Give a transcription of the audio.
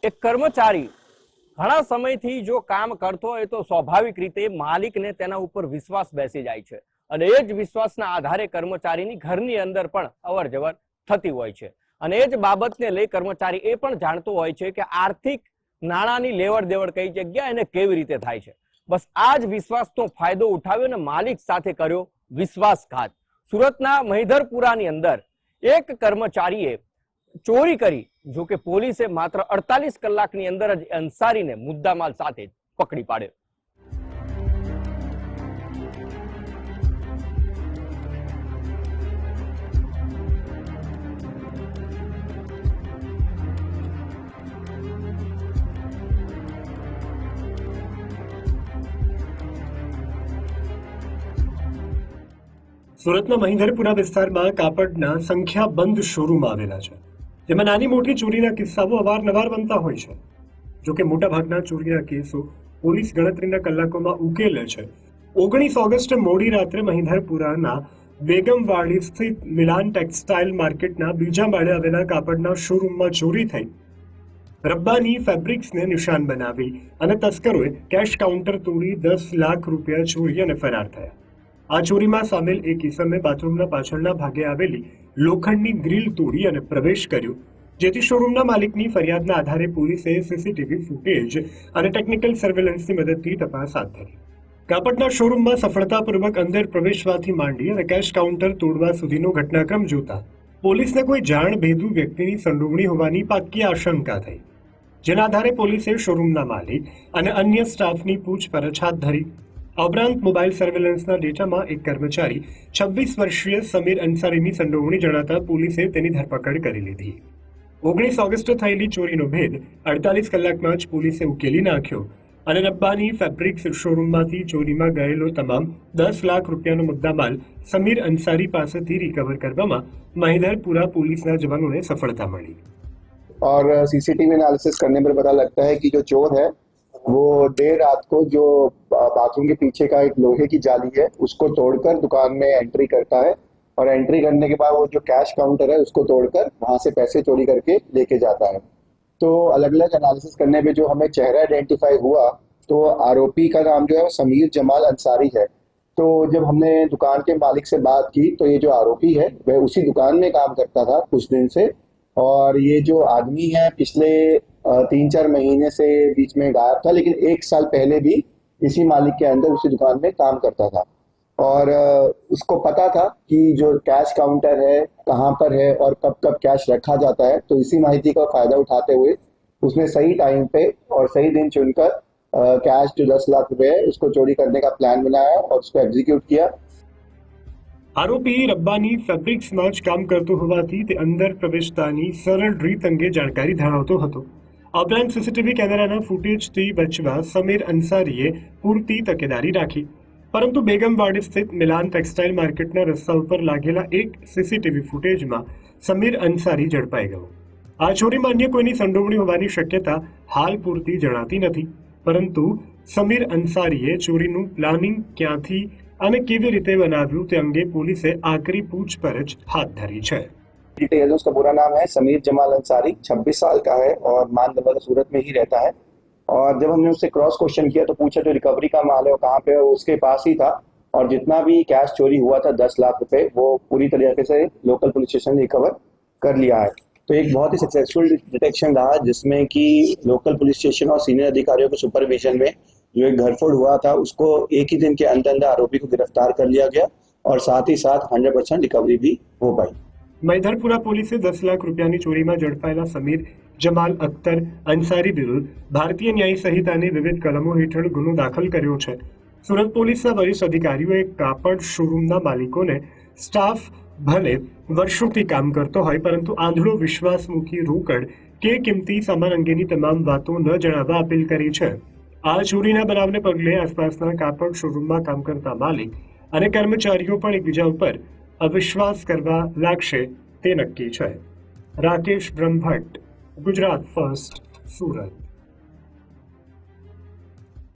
એક કર્મચારી ઘણા સમયથી જો કામ કરતો હોય તો સ્વાભાવિક રીતે માલિકને તેના ઉપર વિશ્વાસ બેસી જાય છે અને એ જ વિશ્વાસના આધારે કર્મચારીની ઘરની અંદર પણ અવર જવર થતી હોય છે અને એ જ બાબતને લઈ કર્મચારી એ પણ જાણતો હોય છે કે આર્થિક નાણાંની લેવડ દેવડ કઈ જગ્યાએ અને કેવી રીતે થાય છે। બસ આ જ વિશ્વાસનો ફાયદો ઉઠાવ્યો અને માલિક સાથે કર્યો વિશ્વાસઘાત। સુરતના મહિધરપુરાની અંદર એક કર્મચારીએ ચોરી કરી, જો કે પોલીસે માત્ર 48 કલાકની અંદર જ અંસારીને મુદ્દામાલ સાથે પકડી પાડ્યો। સુરતના મહિધરપુરા વિસ્તારમાં કાપડના સંખ્યાબંધ શોરૂમ આવેલા છે, જેમાં નાની મોટી ચોરીના કિસ્સાઓ અવારનવાર બનતા હોય છે। જોકે મોટાભાગના ચોરીના કેસો પોલીસ ગણતરીના કલાકોમાં ઉકેલે છે। 19 ઓગસ્ટે મોડી રાત્રે મહિધરપુરાના બેગમવાડી સ્થિત મિલાન ટેક્સટાઇલ માર્કેટના બીજા માળે આવેલા કાપડના શોરૂમમાં ચોરી થઈ। રબ્બાની ફેબ્રિક્સને નિશાન બનાવી અને તસ્કરોએ કેશ કાઉન્ટર તોડી 10 લાખ રૂપિયા ચોરી અને ફરાર થયા। આ ચોરીમાં સામેલ એક ઈસમે બાથરૂમના પાછળના ભાગે આવેલી લોખંડની ગ્રીલ તોડી અને પ્રવેશ કર્યો, જેથી શોરૂમના માલિકની ફરિયાદના આધારે પોલીસે સીસીટીવી ફૂટેજ અને ટેકનિકલ સર્વેલન્સની મદદથી તપાસ હાથ ધરી। કાપડના શોરૂમમાં સફળતાપૂર્વક અંદર પ્રવેશવાથી માંડી અને કેશ કાઉન્ટર તોડવા સુધીનો ઘટનાક્રમ જોતા પોલીસને કોઈ જાણભેદુ વ્યક્તિની સંડોવણી હોવાની પાક્કી આશંકા થઈ, જેના આધારે પોલીસે શોરૂમના માલિક અને અન્ય સ્ટાફની પૂછપરછ હાથ ધરી। આ ઉપરાંત મોબાઈલ સર્વેલન્સના ડેટામાં એક કર્મચારી 26 વર્ષીય સમીર અંસારીની સંડોવણી જણાતા પોલીસે તેની ધરપકડ કરી લીધી। 19 ઓગસ્ટે થયેલી ચોરીનો ભેદ 48 કલાકમાં જ પોલીસે ઉકેલી નાખ્યો અને રબ્બાની ફેબ્રિક્સ શોરૂમમાંથી ચોરીમાં ગયેલો તમામ 10 લાખ રૂપિયાનો મુદ્દામાલ સમીર અંસારી પાસેથી રિકવર કરવામાં મહિધરપુરા पुलिसના જવાનોને સફળતા મળી। और सीसीटीवी एनालिसिस करने पर पता लगता है कि जो चोर है वो देर रात को जो बाथरूम के पीछे का एक लोहे की जाली है उसको तोड़कर दुकान में एंट्री करता है और एंट्री करने के बाद वो जो कैश काउंटर है उसको तोड़कर वहाँ से पैसे चोरी करके लेके जाता है। तो अलग अलग एनालिसिस करने पे जो हमें चेहरा आइडेंटिफाई हुआ तो आरोपी का नाम जो है वो समीर जमाल अंसारी है। तो जब हमने दुकान के मालिक से बात की तो ये जो आरोपी है वह उसी दुकान में काम करता था कुछ दिन से, और ये जो आदमी है पिछले 3-4 महीने से बीच में गायब था, लेकिन 1 साल पहले भी इसी मालिक के अंदर उसी दुकान में काम करता था और उसको पता था कि जो कैश काउंटर है कहाँ पर है और कब कब कैश रखा जाता है। तो इसी माहिती का फायदा उठाते हुए उसने सही टाइम पे और सही दिन चुनकर कैश जो 10 लाख रुपए है उसको चोरी करने का प्लान बनाया और उसको एग्जीक्यूट किया। આરોપી રબ્બાની ફેબ્રિક્સમાં જ કામ કરતો હોવાથી તે અંદર પ્રવેશતાની સરળ રીત અંગે જાણકારી ધરાવતો હતો। આ ઉપરાંત સીસીટીવી કેમેરાના ફૂટેજથી બચવા સમીર અંસારીએ પૂરતી તકેદારી રાખી, પરંતુ બેગમવાડી સ્થિત મિલાન ટેક્સટાઇલ માર્કેટના રસ્તા ઉપર લાગેલા એક સીસીટીવી ફૂટેજમાં સમીર અંસારી ઝડપાઈ ગયો। આ ચોરીમાં અન્ય કોઈની સંડોવણી હોવાની શક્યતા હાલ પૂરતી જણાતી નથી, પરંતુ સમીર અંસારીએ ચોરીનું પ્લાનિંગ ક્યાંથી અને કેવી રીતે બનાવ્યું તે અંગે पुलिस आखिरी पूछपरछ हाथ धरी है। डिटेल उसका पूरा नाम है समीर जमाल अंसारी, 26 साल का है और माननगर सूरत में ही रहता है। और जब हमने उससे क्रॉस क्वेश्चन किया तो पूछा जो रिकवरी का माल है वो कहाँ पे है, उसके पास ही था और जितना भी कैश चोरी हुआ था 10 लाख रुपए वो पूरी तरीके से लोकल पुलिस स्टेशन ने रिकवर कर लिया है। तो एक बहुत ही सक्सेसफुल डिटेक्शन रहा जिसमें कि लोकल पुलिस स्टेशन और सीनियर अधिकारियों के सुपरविजन में जो एक घरफोड़ हुआ था उसको एक ही दिन के अंदर आरोपी को गिरफ्तार कर लिया गया और साथ ही साथ 100% रिकवरी भी हो पाई। મહિધરપુરા પોલીસે 10 લાખ રૂપિયાની ચોરીમાં ઝડપાયેલા સમીર જમાલ અખ્તર અંસારી વિરુદ્ધ ભારતીય ન્યાય સંહિતાની વિવિધ કલમો હેઠળ ગુનો દાખલ કર્યો છે। સુરત પોલીસના વરિષ્ઠ અધિકારીઓએ કાપડ શોરૂમના માલિકોને સ્ટાફ ભલે વર્ષોથી કામ કરતો હોય પરંતુ આંધળો વિશ્વાસ મૂકી રોકડ કે કિંમતી સામાન અંગેની તમામ વાતો ન જણાવવા અપીલ કરી છે। આ ચોરીના બનાવને પગલે આસપાસના કાપડ શોરૂમમાં કામ કરતા માલિક અને કર્મચારીઓ પણ એકબીજા ઉપર અવિશ્વાસ કરવા લાગશે તે નક્કી છે। રાકેશ બ્રહ્મભટ્ટ, ગુજરાત ફર્સ્ટ, સુરત।